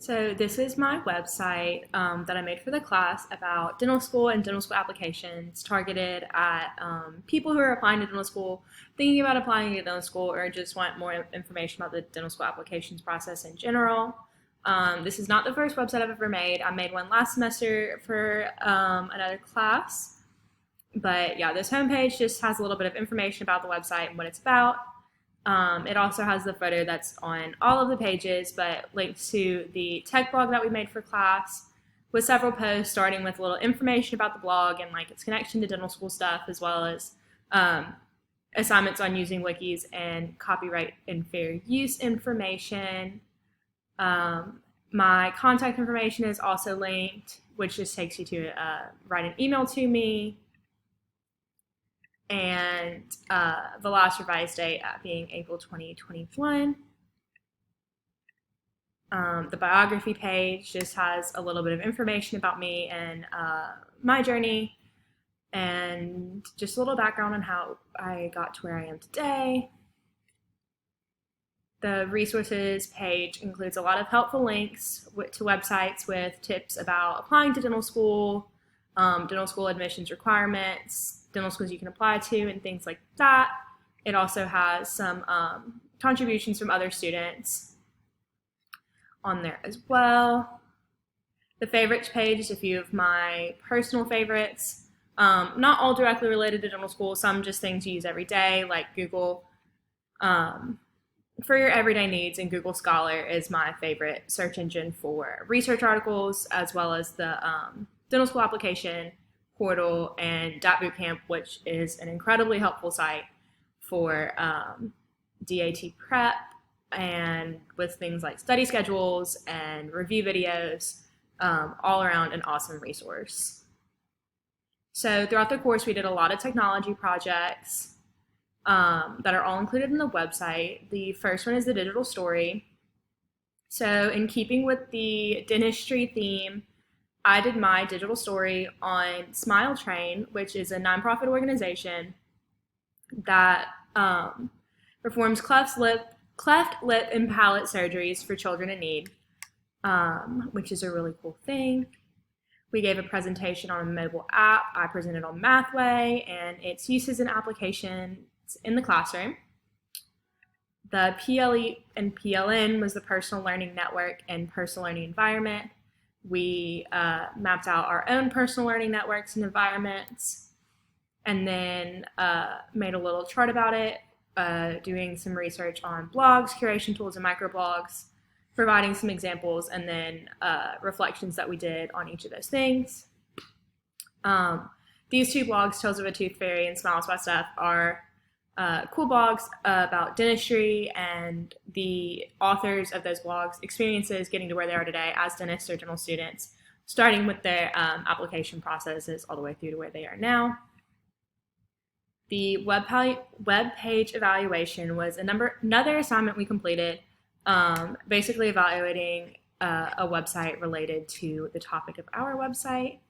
So this is my website that I made for the class about dental school and dental school applications targeted at people who are applying to dental school, thinking about applying to dental school, or just want more information about the dental school applications process in general. This is not the first website I've ever made. I made one last semester for another class. But yeah, this homepage just has a little bit of information about the website and what it's about. It also has the photo that's on all of the pages, but links to the tech blog that we made for class with several posts starting with a little information about the blog and like its connection to dental school stuff, as well as assignments on using wikis and copyright and fair use information. My contact information is also linked, which just takes you to write an email to me. And the last revised date being April 2021. The biography page just has a little bit of information about me and my journey, and just a little background on how I got to where I am today. The resources page includes a lot of helpful links to websites with tips about applying to dental school admissions requirements, dental schools you can apply to, and things like that. It also has some contributions from other students on there as well. The favorites page is a few of my personal favorites, not all directly related to dental school, some just things you use every day, like Google for your everyday needs, and Google Scholar is my favorite search engine for research articles, as well as the dental school application portal and DAT Bootcamp, which is an incredibly helpful site for DAT prep and with things like study schedules and review videos, all around an awesome resource. So throughout the course, we did a lot of technology projects that are all included in the website. The first one is the digital story. So in keeping with the dentistry theme, I did my digital story on Smile Train, which is a nonprofit organization that performs cleft lip and palate surgeries for children in need, which is a really cool thing. We gave a presentation on a mobile app. I presented on Mathway and its uses and applications in the classroom. The PLE and PLN was the personal learning network and personal learning environment. We mapped out our own personal learning networks and environments, and then made a little chart about it, doing some research on blogs, curation tools, and microblogs, providing some examples, and then reflections that we did on each of those things. These two blogs, Tales of a Tooth Fairy and Smiles by Steph, are cool blogs about dentistry and the authors of those blogs' experiences getting to where they are today as dentists or dental students, starting with their application processes all the way through to where they are now. The web page evaluation was another assignment we completed, basically evaluating a website related to the topic of our website.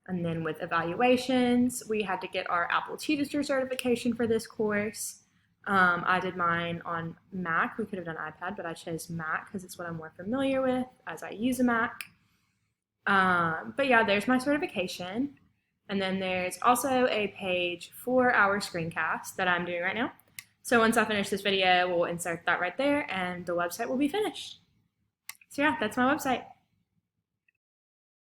And then with evaluations, we had to get our Apple Teacher certification for this course. I did mine on Mac. We could have done iPad, but I chose Mac because it's what I'm more familiar with as I use a Mac. But yeah, there's my certification. And then there's also a page for our screencast that I'm doing right now. So once I finish this video, we'll insert that right there and the website will be finished. So yeah, that's my website.